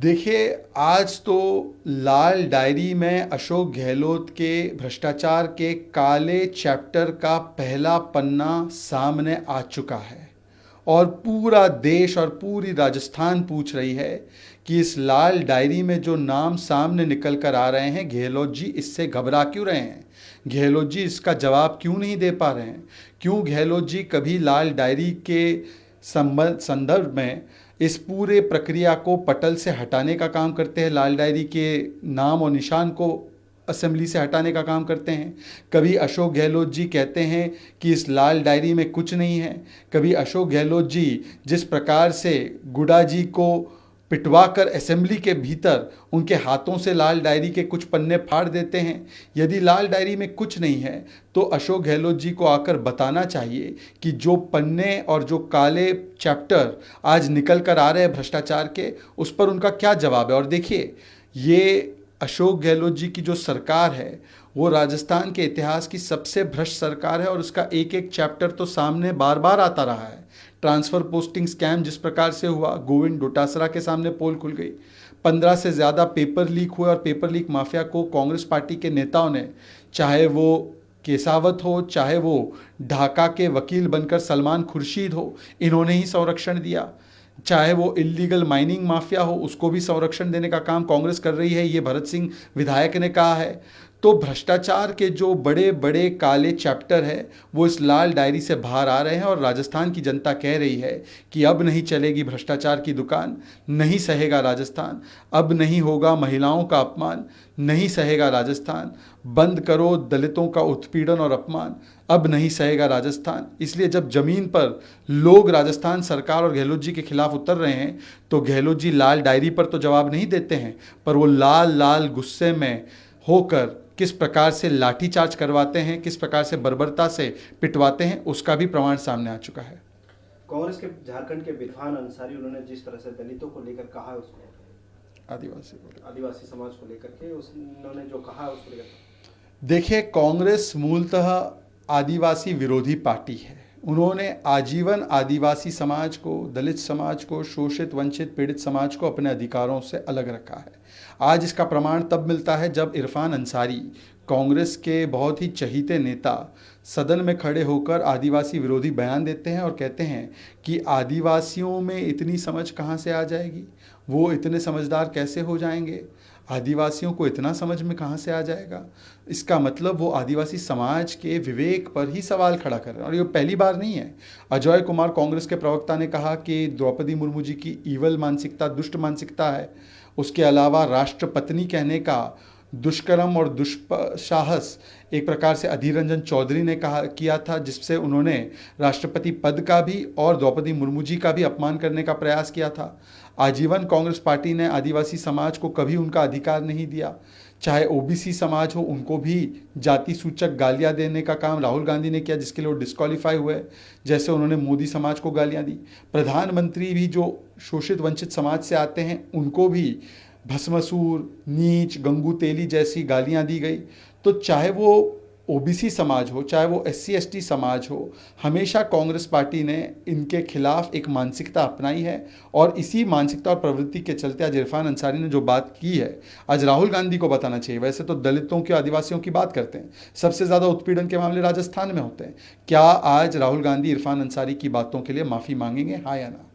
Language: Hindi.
देखिए, आज तो लाल डायरी में अशोक गहलोत के भ्रष्टाचार के काले चैप्टर का पहला पन्ना सामने आ चुका है और पूरा देश और पूरी राजस्थान पूछ रही है कि इस लाल डायरी में जो नाम सामने निकल कर आ रहे हैं, गहलोत जी इससे घबरा क्यों रहे हैं? गहलोत जी इसका जवाब क्यों नहीं दे पा रहे हैं? क्यों गहलोत जी कभी लाल डायरी के संदर्भ में इस पूरे प्रक्रिया को पटल से हटाने का काम करते हैं, लाल डायरी के नाम और निशान को असेंबली से हटाने का काम करते हैं? कभी अशोक गहलोत जी कहते हैं कि इस लाल डायरी में कुछ नहीं है। कभी अशोक गहलोत जी जिस प्रकार से गुडा जी को पिटवा कर असेंबली के भीतर उनके हाथों से लाल डायरी के कुछ पन्ने फाड़ देते हैं। यदि लाल डायरी में कुछ नहीं है तो अशोक गहलोत जी को आकर बताना चाहिए कि जो पन्ने और जो काले चैप्टर आज निकल कर आ रहे हैं भ्रष्टाचार के, उस पर उनका क्या जवाब है। और देखिए, ये अशोक गहलोत जी की जो सरकार है वो राजस्थान के इतिहास की सबसे भ्रष्ट सरकार है और उसका एक एक चैप्टर तो सामने बार बार आता रहा है। ट्रांसफ़र पोस्टिंग स्कैम जिस प्रकार से हुआ, गोविंद डोटासरा के सामने पोल खुल गई। 15 से ज़्यादा पेपर लीक हुए और पेपर लीक माफिया को कांग्रेस पार्टी के नेताओं ने, चाहे वो केसावत हो, चाहे वो ढाका के वकील बनकर सलमान खुर्शीद हो, इन्होंने ही संरक्षण दिया। चाहे वो इल्लीगल माइनिंग माफिया हो, उसको भी संरक्षण देने का काम कांग्रेस कर रही है, ये भरत सिंह विधायक ने कहा है। तो भ्रष्टाचार के जो बड़े बड़े काले चैप्टर है वो इस लाल डायरी से बाहर आ रहे हैं और राजस्थान की जनता कह रही है कि अब नहीं चलेगी भ्रष्टाचार की दुकान, नहीं सहेगा राजस्थान, अब नहीं होगा महिलाओं का अपमान, नहीं सहेगा राजस्थान, बंद करो दलितों का उत्पीड़न और अपमान, अब नहीं सहेगा राजस्थान। इसलिए जब जमीन पर लोग राजस्थान सरकार और गहलोत जी के खिलाफ उतर रहे हैं तो गहलोत जी लाल डायरी पर तो जवाब नहीं देते हैं, पर वो लाल लाल गुस्से में होकर किस प्रकार से लाठीचार्ज करवाते हैं, किस प्रकार से बर्बरता से पिटवाते हैं, उसका भी प्रमाण सामने आ चुका है। कांग्रेस के झारखंड के इरफान अंसारी, उन्होंने जिस तरह से दलितों को लेकर कहा, उसको आदिवासी समाज को लेकर के उन्होंने जो कहा उसको लेकर, देखिए, कांग्रेस मूलतः आदिवासी विरोधी पार्टी है। उन्होंने आजीवन आदिवासी समाज को, दलित समाज को, शोषित वंचित पीड़ित समाज को अपने अधिकारों से अलग रखा है। आज इसका प्रमाण तब मिलता है जब इरफान अंसारी, कांग्रेस के बहुत ही चहीते नेता, सदन में खड़े होकर आदिवासी विरोधी बयान देते हैं और कहते हैं कि आदिवासियों में इतनी समझ कहाँ से आ जाएगी, वो इतने समझदार कैसे हो जाएंगे, आदिवासियों को इतना समझ में कहाँ से आ जाएगा। इसका मतलब वो आदिवासी समाज के विवेक पर ही सवाल खड़ा कर रहे हैं और ये पहली बार नहीं है। अजय कुमार, कांग्रेस के प्रवक्ता, ने कहा कि द्रौपदी मुर्मू जी की ईवल मानसिकता, दुष्ट मानसिकता है। उसके अलावा राष्ट्रपत्नी कहने का दुष्कर्म और दुष्साहस एक प्रकार से अधीर रंजन चौधरी ने किया था, जिससे उन्होंने राष्ट्रपति पद का भी और द्रौपदी मुर्मू जी का भी अपमान करने का प्रयास किया था। आजीवन कांग्रेस पार्टी ने आदिवासी समाज को कभी उनका अधिकार नहीं दिया। चाहे ओबीसी समाज हो, उनको भी जाति सूचक गालियां देने का काम राहुल गांधी ने किया, जिसके लिए वो डिस्क्वालीफाई हुए, जैसे उन्होंने मोदी समाज को गालियां दी। प्रधानमंत्री भी जो शोषित वंचित समाज से आते हैं उनको भी भस्मासुर, नीच, गंगू तेली जैसी गालियां दी गई। तो चाहे वो ओबीसी समाज हो, चाहे वो एससी एसटी समाज हो, हमेशा कांग्रेस पार्टी ने इनके खिलाफ एक मानसिकता अपनाई है और इसी मानसिकता और प्रवृत्ति के चलते आज इरफान अंसारी ने जो बात की है, आज राहुल गांधी को बताना चाहिए। वैसे तो दलितों के, आदिवासियों की बात करते हैं, सबसे ज़्यादा उत्पीड़न के मामले राजस्थान में होते हैं। क्या आज राहुल गांधी इरफान अंसारी की बातों के लिए माफ़ी मांगेंगे, हाँ या ना?